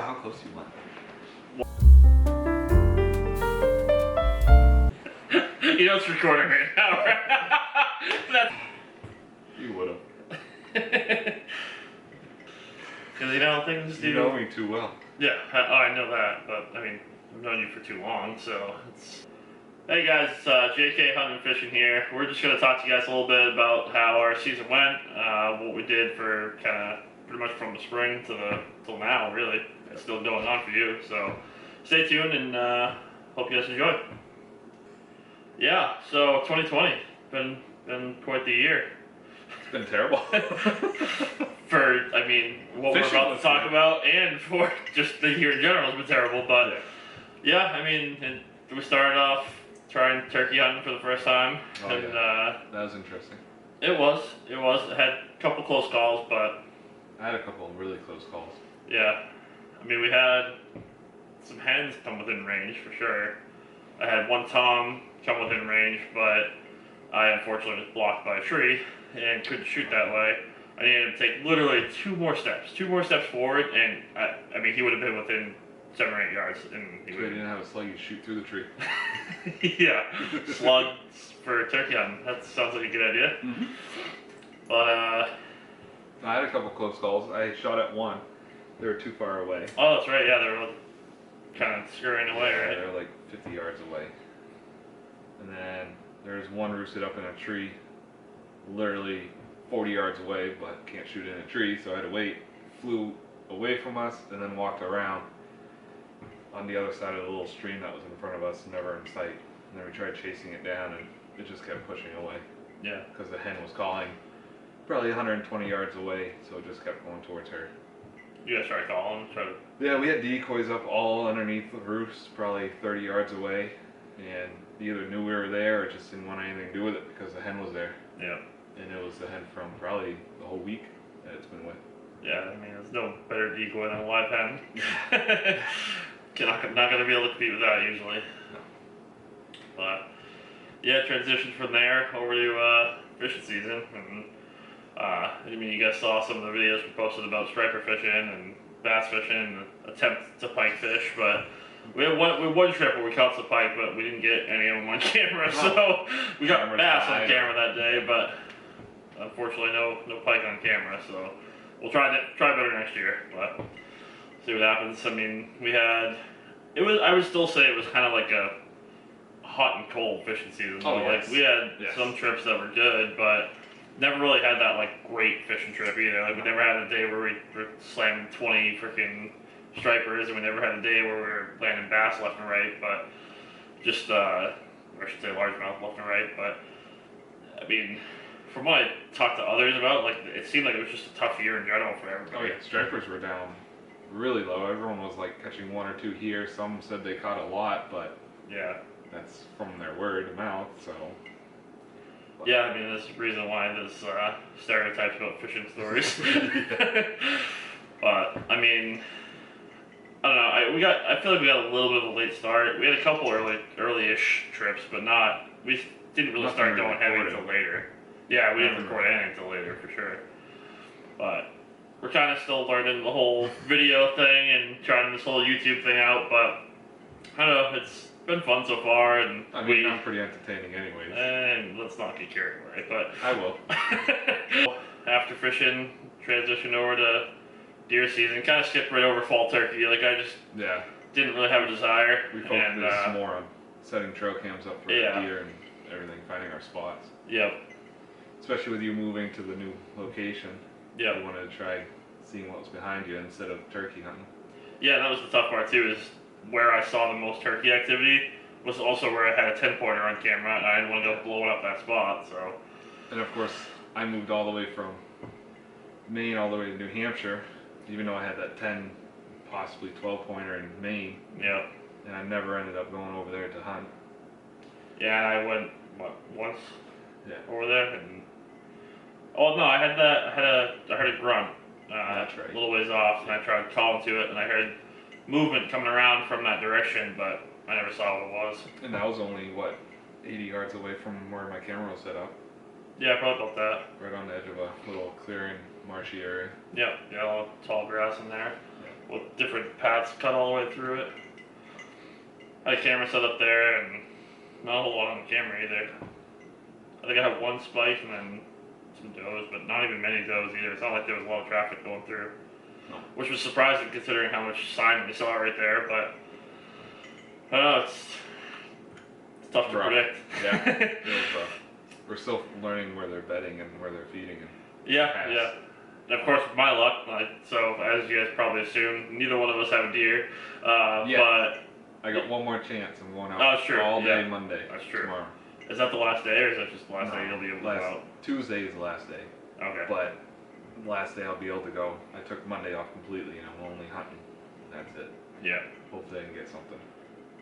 how close you went. You know it's recording right now, right? That's... You would have. Because you know things do. You know me too well. Yeah, I know that, but I mean, I've known you for too long, so it's... Hey guys, JK Hunting and Fishing here. We're just going to talk to you guys a little bit about how our season went, what we did for kind of pretty much from the spring to till now, really. It's still going on for you, so stay tuned and hope you guys enjoy. Yeah, so 2020, been quite the year. It's been terrible. For, I mean, what Fishing we're about was to talk good. about, and for just the year in general has been terrible, but yeah, I mean, we started off trying turkey hunting for the first time, Oh, and yeah. That was interesting. it was, it had a couple close calls, but I had a couple of really close calls. yeah, I mean, we had some hens come within range for sure. I had one tom come within range, but I unfortunately was blocked by a tree and couldn't shoot that way. I needed to take literally two more steps forward, and I mean, he would have been within 7 or 8 yards, and he So would. you didn't have a slug, you shoot through the tree. Yeah, slugs for turkey hunting. That sounds like a good idea. Mm-hmm. But I had a couple close calls. I shot at one. They were too far away. oh, that's right. Yeah, they were kind of scurrying away, right? They were like 50 yards away. And then there was one roosted up in a tree, literally 40 yards away, but can't shoot in a tree, so I had to wait. Flew away from us and then walked around on the other side of the little stream that was in front of us, never in sight. And then we tried chasing it down, and it just kept pushing away Yeah. because the hen was calling probably 120 yards away, so it just kept going towards her. You guys try to call him, try to. Yeah, we had decoys up all underneath the roofs, probably 30 yards away, and they either knew we were there or just didn't want anything to do with it because the hen was there. Yeah. And it was the hen from probably the whole week that it's been with. Yeah, I mean, there's no better decoy than a live hen. Not gonna be able to compete with that usually. No. But yeah, transitioned from there over to fishing season, and I mean, you guys saw some of the videos we posted about striper fishing and bass fishing, and attempt to pike fish, but we had one trip where we caught some pike, but we didn't get any of them on camera, so we got Camera's bass on died. camera that day, but unfortunately no pike on camera, so we'll try better next year, but see what happens. I mean, I would still say it was kind of like a hot and cold fishing season. Oh, So, yes. like, we had Yes. some trips that were good, but never really had that like great fishing trip either. Like, we never had a day where we were slamming 20 freaking stripers, and we never had a day where we were landing bass left and right, but just or I should say largemouth left and right. But I mean, from what I talked to others about, like, it seemed like it was just a tough year in general for everybody. Oh yeah, stripers were down really low. Everyone was like catching one or two here. Some said they caught a lot, but Yeah. that's from their word of mouth, so. Yeah, I mean, there's a reason why there's stereotypes about fishing stories. But I mean, I don't know. I feel like we got a little bit of a late start. We had a couple early-ish trips, but we didn't really Nothing start we going heavy recorded. until later. Yeah, we didn't Nothing record anything until later for sure. But we're kind of still learning the whole video thing and trying this whole YouTube thing out. But I don't know. It's been fun so far, and I mean, I'm pretty entertaining anyways. and let's not get carried away. But I will. after fishing, transitioned over to deer season. Kind of skipped right over fall turkey. Like, I just Yeah, didn't really have a desire. we focused more on setting trail cams up for Yeah. the deer and everything, finding our spots. Yep. Especially with you moving to the new location. Yep. I wanted to try seeing what was behind you instead of turkey hunting. Yeah, that was the tough part too. Is where I saw the most turkey activity was also where I had a 10-pointer on camera, and I didn't want to go blowing up that spot. So. And of course, I moved all the way from Maine all the way to New Hampshire, even though I had that 10, possibly 12-pointer in Maine, Yep. and I never ended up going over there to hunt. Yeah, and I went once Yeah. over there, and oh no, I had I heard a grunt. That's right. A little ways off, and I tried calling to it, and I heard movement coming around from that direction, but I never saw what it was. And that was only, what, 80 yards away from where my camera was set up, Yeah, probably about that. right on the edge of a little clearing, marshy area. Yep, yeah, a little tall grass in there. Yeah. with different paths cut all the way through it. I had a camera set up there, and not a whole lot on the camera either. I think I have one spike and then some does, but not even many does either. It's not like there was a lot of traffic going through, No. which was surprising considering how much sign we saw right there. But I don't know, it's tough to Rough. predict. Yeah, it was rough. We're still learning where they're bedding and where they're feeding. And Yeah, Pass. yeah. And of course, with my luck, so as you guys probably assume, neither one of us have a deer. Yeah. I got one more chance. I'm going out Oh, sure, all day yeah. Monday. That's true. Tomorrow. But is that the last day, or is that just the last No, day you'll be able to last, go out? Tuesday is the last day. Okay. But last day I'll be able to go. I took Monday off completely and I'm only hunting. That's it. Yeah. Hopefully I can get something.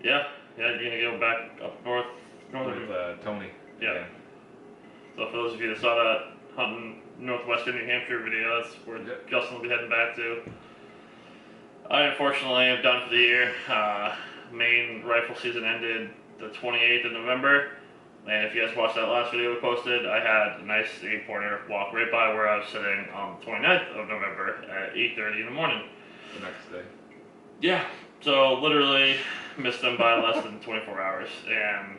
Yeah. Yeah. You're gonna go back up north. Northern. With Tony. Yeah. So for those of you that saw that hunting northwestern New Hampshire video, that's where Yep. Justin will be heading back to. I unfortunately am done for the year. Main rifle season ended the 28th of November. And if you guys watched that last video we posted, I had a nice 8-pointer walk right by where I was sitting on the 29th of November at 8:30 in the morning. The next day. Yeah, so literally missed them by less than 24 hours, and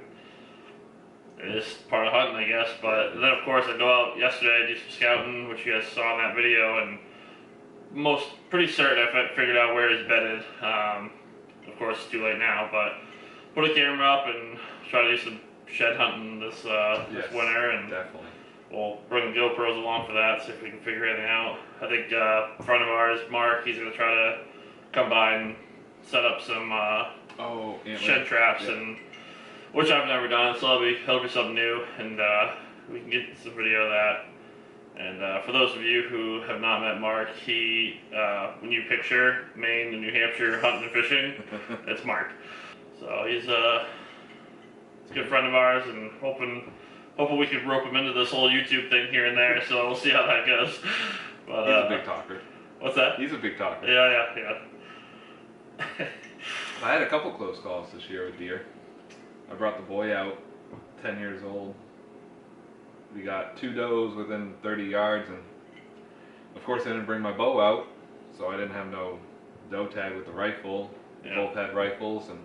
it is part of hunting, I guess. But then, of course, I go out yesterday, do some scouting, which you guys saw in that video, and pretty certain I figured out where he's bedded. Of course, it's too late now, but put a camera up and try to do some shed hunting this Yes, winter, and definitely. we'll bring the GoPros along for that, see if we can figure anything out. I think a friend of ours, Mark, he's gonna try to come by and set up some shed traps, Yeah. and which I've never done, so that'll be something new, and we can get some video of that. And for those of you who have not met Mark, he when you picture Maine and New Hampshire hunting and fishing, it's Mark. So he's a good friend of ours, and hoping we could rope him into this whole YouTube thing here and there. So we'll see how that goes. But He's a big talker. What's that? He's a big talker. Yeah. I had a couple close calls this year with deer. I brought the boy out, 10 years old. We got 2 does within 30 yards, and of course I didn't bring my bow out, so I didn't have no doe tag with the rifle. Yeah. Both had rifles, and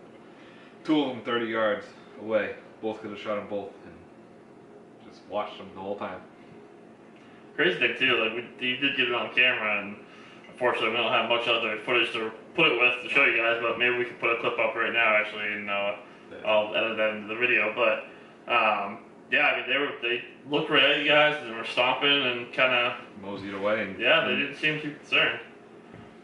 2 of them 30 yards away. Both could have shot them both, and just watched them the whole time. Crazy thing too, like you did get it on camera, and unfortunately we don't have much other footage to put it with to show you guys. But maybe we can put a clip up right now, actually, and I'll edit that into the video. But yeah, I mean they looked right at you guys and were stomping and kind of Moseyed away, and yeah, they didn't seem too concerned.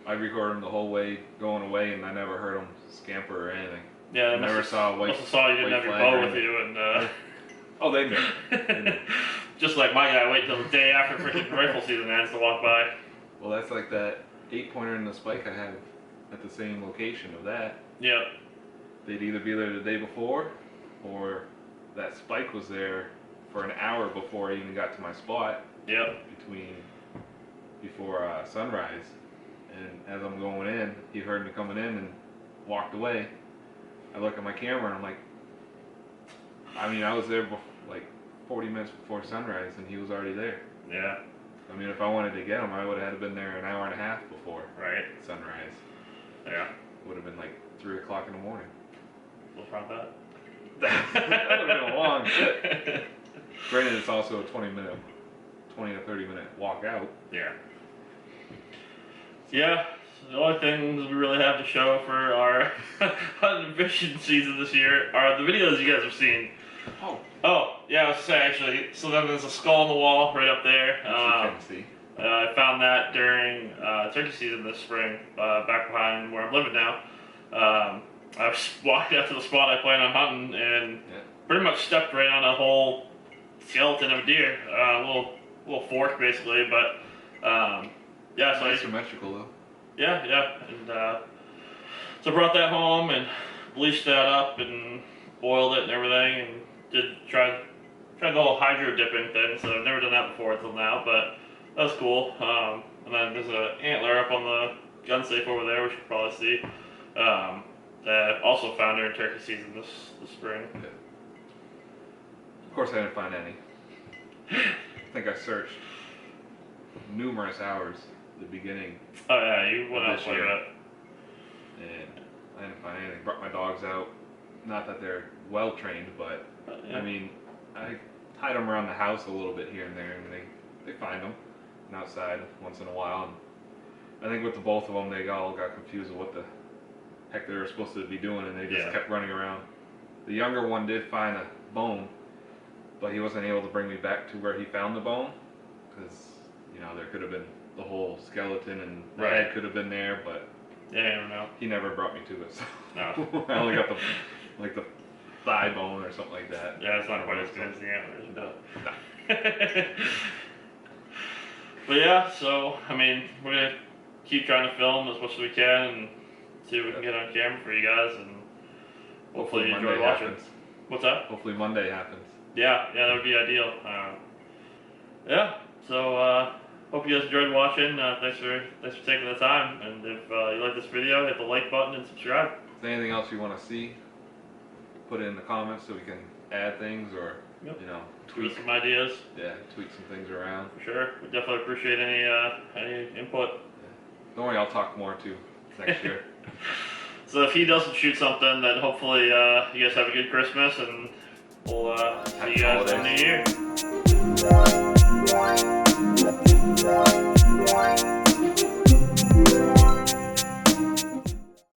I recorded them the whole way going away, and I never heard them scamper or anything. Yeah, I never saw a white. must have saw you didn't white have your flag bow or with you, and Oh, they knew. just like my guy, wait till the day after freaking rifle season ends to walk by. Well, that's like that 8-pointer and the spike I have at the same location of that. Yep. They'd either be there the day before, or that spike was there for an hour before I even got to my spot. Yep. Before sunrise. And as I'm going in, he heard me coming in and walked away. I look at my camera and I'm like, I mean, I was there like 40 minutes before sunrise, and he was already there. Yeah. I mean, if I wanted to get him, I would have had to been there an hour and a half before Right. sunrise. Yeah. Would have been like 3 o'clock in the morning. What's wrong with that? That would have been a long trip. Granted, it's also a 20 to 30 minute walk out. Yeah. Yeah. So the only things we really have to show for our hunting and fishing season this year are the videos you guys have seen. Oh, yeah, I was gonna say actually. So then there's a skull on the wall right up there. As you can see. I found that during turkey season this spring, back behind where I'm living now. I was walking up to the spot I plan on hunting, and pretty much stepped right on a whole skeleton of a deer, little fork basically. But yeah, so Nice symmetrical though. yeah, and so I brought that home and bleached that up and oiled it and everything, and tried the whole hydro dipping thing. So I've never done that before until now, but that was cool. And then there's an antler up on the gun safe over there, which you can probably see. That I also found during turkey season this spring. Yeah. Of course, I didn't find any. I think I searched numerous hours at the beginning. Oh yeah, you went out This quite a year. bit. and I didn't find anything. Brought my dogs out. Not that they're well trained, but Yeah. I mean, I hide them around the house a little bit here and there, and they find them and outside once in a while. And I think with the both of them, they all got confused with what the heck they were supposed to be doing, and they just Yeah. kept running around. The younger one did find a bone, but he wasn't able to bring me back to where he found the bone, because there could have been the whole skeleton and the Right. head could have been there, but Yeah, I don't know. he never brought me to it. So No. I only got the thigh bone or something like that. Yeah, it's not quite as good as the antlers, No, but. no. But yeah, so I mean, we're gonna keep trying to film as much as we can and see what we can get on camera for you guys, and hopefully you enjoy Monday watching. happens. What's that? Hopefully Monday happens. Yeah, that would be ideal. Yeah, so hope you guys enjoyed watching. Thanks for taking the time, and if you like this video, hit the like button and subscribe. Is there anything else you want to see? Put it in the comments so we can add things or Yep. you know Give tweak. us some ideas. Yeah, tweak some things around. For sure, we definitely appreciate any input. Don't worry, I'll talk more too next year. So if he doesn't shoot something, then hopefully you guys have a good Christmas, and we'll see you guys in the new year.